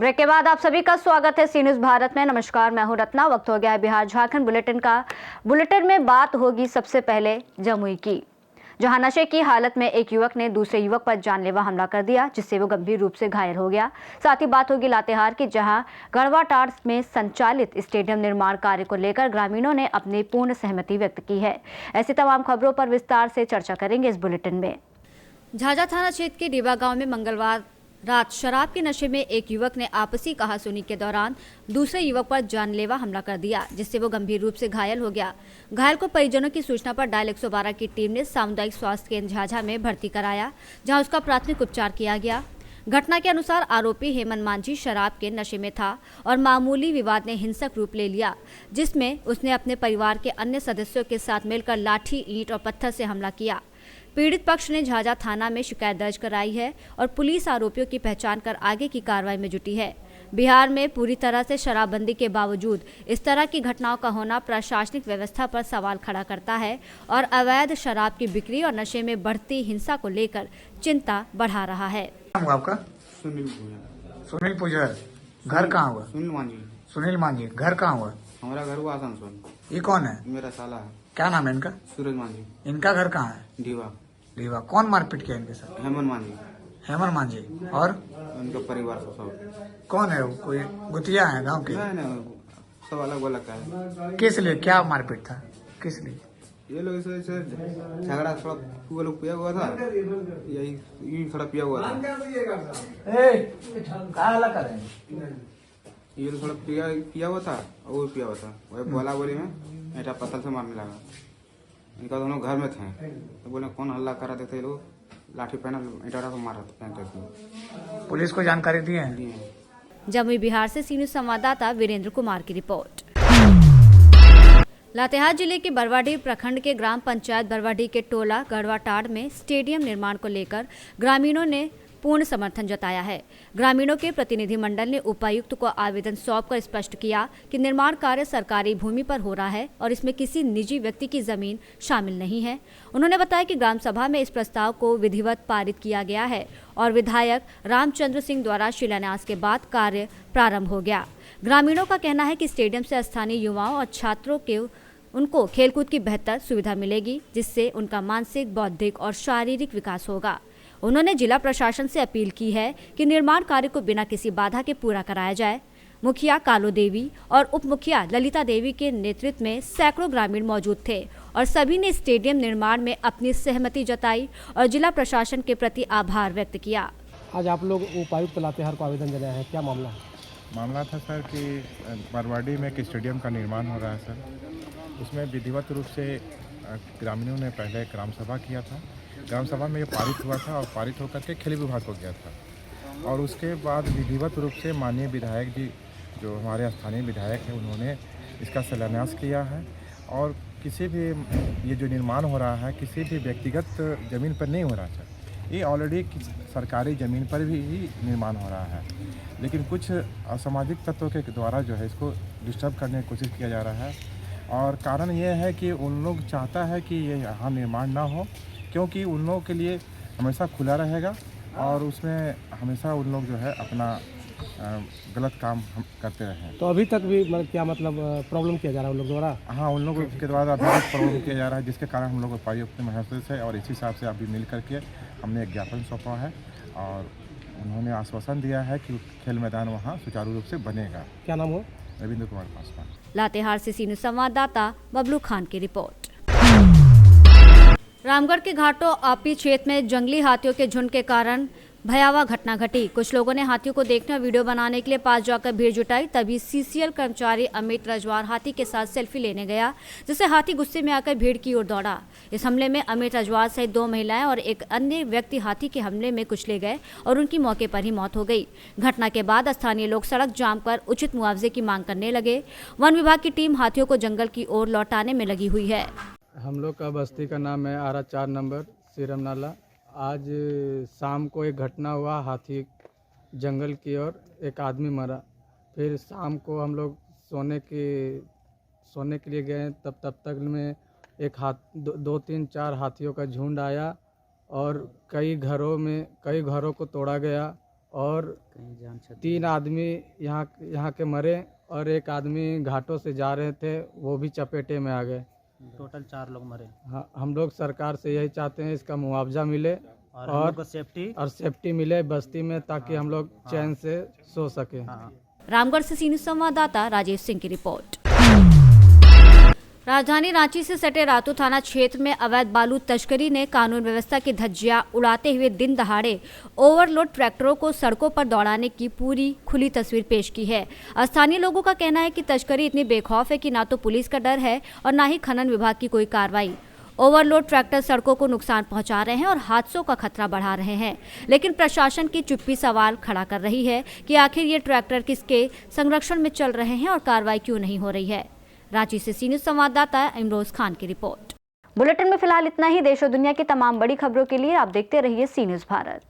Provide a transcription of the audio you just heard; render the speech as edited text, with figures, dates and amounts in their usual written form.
Break के बाद आप सभी का स्वागत है सी न्यूज भारत में। नमस्कार, मैं हूं रत्ना। वक्त हो गया है बिहार झारखंड बुलेटिन का। बुलेटिन में बात होगी सबसे पहले जमुई की, जहां नशे की हालत में एक युवक ने दूसरे युवक पर जानलेवा हमला कर दिया, जिससे वो गंभीर रूप से घायल हो गया। साथ ही बात होगी लातेहार की, जहां गढ़वाटाड़ में संचालित स्टेडियम निर्माण कार्य को लेकर ग्रामीणों ने अपनी पूर्ण सहमति व्यक्त की है। ऐसी तमाम खबरों पर विस्तार से चर्चा करेंगे इस बुलेटिन में। झाझा थाना क्षेत्र के डीबा गांव में मंगलवार रात शराब के नशे में एक युवक ने आपसी कहासुनी के दौरान दूसरे युवक पर जानलेवा हमला कर दिया, जिससे वो गंभीर रूप से घायल हो गया। घायल को परिजनों की सूचना पर डायल 112 की टीम ने सामुदायिक स्वास्थ्य केंद्र झाझा में भर्ती कराया, जहां उसका प्राथमिक उपचार किया गया। घटना के अनुसार आरोपी हेमंत मांझी शराब के नशे में था और मामूली विवाद ने हिंसक रूप ले लिया, जिसमें उसने अपने परिवार के अन्य सदस्यों के साथ मिलकर लाठी, ईंट और पत्थर से हमला किया। पीड़ित पक्ष ने झाझा थाना में शिकायत दर्ज कराई है और पुलिस आरोपियों की पहचान कर आगे की कार्रवाई में जुटी है। बिहार में पूरी तरह से शराबबंदी के बावजूद इस तरह की घटनाओं का होना प्रशासनिक व्यवस्था पर सवाल खड़ा करता है और अवैध शराब की बिक्री और नशे में बढ़ती हिंसा को लेकर चिंता बढ़ा रहा है। आपका सुनील पुजर, घर कहाँ हुआ? सुनील मांझी, घर कहाँ हुआ? हमारा घर हुआ आसनसोल। ये कौन है? मेरा साला है। क्या नाम है इनका? सूरज मांझी। इनका घर कहाँ है? दीवा। रीवा। कौन मारपीट किया इनके साथ? हेमंत मांझी। हेमंत मांझी। और उनका परिवार सब कौन है वो? कोई गुतिया है गांव के? नहीं, सब अलग अलग का है। किस लिए? क्या मारपीट था? किस लिए? ये लोग इसे झगड़ा थोड़ा वो लोग पिया हुआ था, यही थोड़ा पिया हुआ था। ये लोग थोड़ा पिया हुआ था और वो पिया हुआ था। वही बोला बोली में ऐसा पत्थर से मारने लगा। इनका दोनों घर में थे तो बोले कौन हल्ला करा देते ये लोग, लाठी पहना ईटा को मारा था। पुलिस को जानकारी दी है? जमुई बिहार से सी न्यूज संवाददाता वीरेंद्र कुमार की रिपोर्ट। लातेहार जिले के बरवाडीह प्रखंड के ग्राम पंचायत बरवाडीह के टोला गढ़वाटाड़ में स्टेडियम निर्माण को लेकर ग्रामीणों ने पूर्ण समर्थन जताया है। ग्रामीणों के प्रतिनिधि मंडल ने उपायुक्त को आवेदन सौंपकर स्पष्ट किया कि निर्माण कार्य सरकारी भूमि पर हो रहा है और इसमें किसी निजी व्यक्ति की जमीन शामिल नहीं है। उन्होंने बताया कि ग्राम सभा में इस प्रस्ताव को विधिवत पारित किया गया है और विधायक रामचंद्र सिंह द्वारा शिलान्यास के बाद कार्य प्रारंभ हो गया। ग्रामीणों का कहना है कि स्टेडियम से स्थानीय युवाओं और छात्रों के उनको खेलकूद की बेहतर सुविधा मिलेगी, जिससे उनका मानसिक, बौद्धिक और शारीरिक विकास होगा। उन्होंने जिला प्रशासन से अपील की है कि निर्माण कार्य को बिना किसी बाधा के पूरा कराया जाए। मुखिया कालो देवी और उप मुखिया ललिता देवी के नेतृत्व में सैकड़ों ग्रामीण मौजूद थे और सभी ने स्टेडियम निर्माण में अपनी सहमति जताई और जिला प्रशासन के प्रति आभार व्यक्त किया। आज आप लोग उपायुक्त लातेहार को आवेदन जताया है, क्या मामला है? मामला था सर कि बरवाडीह में एक स्टेडियम का निर्माण हो रहा है सर। उसमें विधिवत रूप से ग्रामीणों ने पहले ग्राम सभा किया था। ग्राम सभा में ये पारित हुआ था और पारित होकर के खेल विभाग को गया था और उसके बाद विधिवत रूप से माननीय विधायक जी, जो हमारे स्थानीय विधायक हैं, उन्होंने इसका शिलान्यास किया है। और किसी भी ये जो निर्माण हो रहा है किसी भी व्यक्तिगत ज़मीन पर नहीं हो रहा है, ये ऑलरेडी सरकारी ज़मीन पर भी ही निर्माण हो रहा है, लेकिन कुछ असामाजिक तत्वों के द्वारा जो है इसको डिस्टर्ब करने की कोशिश किया जा रहा है। और कारण ये है कि उन लोग चाहता है कि ये यहाँ निर्माण ना हो, क्योंकि उन लोगों के लिए हमेशा खुला रहेगा और उसमें हमेशा उन लोग जो है अपना गलत काम करते रहे। तो अभी तक भी क्या मतलब प्रॉब्लम किया जा रहा है उन लोग द्वारा? हाँ, उन लोगों के द्वारा अभी तक प्रॉब्लम किया जा रहा है, जिसके कारण हम लोग उपायुक्त महसूस है और इसी हिसाब से अभी मिल करके हमने एक ज्ञापन सौंपा है और उन्होंने आश्वासन दिया है कि खेल मैदान वहाँ सुचारू रूप से बनेगा। क्या नाम हो? रविंद्र कुमार पासवान। लातेहार से सी न्यूज संवाददाता बबलू खान की रिपोर्ट। रामगढ़ के घाटों आपी क्षेत्र में जंगली हाथियों के झुंड के कारण भयावह घटना घटी। कुछ लोगों ने हाथियों को देखने और वीडियो बनाने के लिए पास जाकर भीड़ जुटाई। तभी सीसीएल कर्मचारी अमित रजवार हाथी के साथ सेल्फी लेने गया, जिससे हाथी गुस्से में आकर भीड़ की ओर दौड़ा। इस हमले में अमित रजवार सहित 2 महिलाएं और एक अन्य व्यक्ति हाथी के हमले में कुचले गए और उनकी मौके पर ही मौत हो गई। घटना के बाद स्थानीय लोग सड़क जाम कर उचित मुआवजे की मांग करने लगे। वन विभाग की टीम हाथियों को जंगल की ओर लौटाने में लगी हुई है। हम लोग का बस्ती का नाम है आरा 4 नंबर सीरम नाला। आज शाम को एक घटना हुआ, हाथी जंगल की ओर एक आदमी मरा। फिर शाम को हम लोग सोने के लिए गए, तब तक में एक 2-3-4 हाथियों का झुंड आया और कई घरों को तोड़ा गया और 3 आदमी यहाँ के मरे और एक आदमी घाटों से जा रहे थे, वो भी चपेटे में आ गए। टोटल 4 लोग मरे हाँ, हम लोग सरकार से यही चाहते हैं इसका मुआवजा मिले और हम लोग को सेफ्टी मिले बस्ती में, ताकि हम लोग चैन से सो सकें। रामगढ़ से सीनियर संवाददाता राजेश सिंह की रिपोर्ट। राजधानी रांची से सटे रातू थाना क्षेत्र में अवैध बालू तस्करी ने कानून व्यवस्था की धज्जियां उड़ाते हुए दिन दहाड़े ओवरलोड ट्रैक्टरों को सड़कों पर दौड़ाने की पूरी खुली तस्वीर पेश की है। स्थानीय लोगों का कहना है कि तस्करी इतनी बेखौफ है कि ना तो पुलिस का डर है और ना ही खनन विभाग की कोई कार्रवाई। ओवरलोड ट्रैक्टर सड़कों को नुकसान पहुंचा रहे हैं और हादसों का खतरा बढ़ा रहे हैं, लेकिन प्रशासन की चुप्पी सवाल खड़ा कर रही है कि आखिर ये ट्रैक्टर किसके संरक्षण में चल रहे हैं और कार्रवाई क्यों नहीं हो रही है। रांची से सीनियर संवाददाता इमरोज खान की रिपोर्ट। बुलेटिन में फिलहाल इतना ही। देश और दुनिया की तमाम बड़ी खबरों के लिए आप देखते रहिए सी न्यूज़ भारत।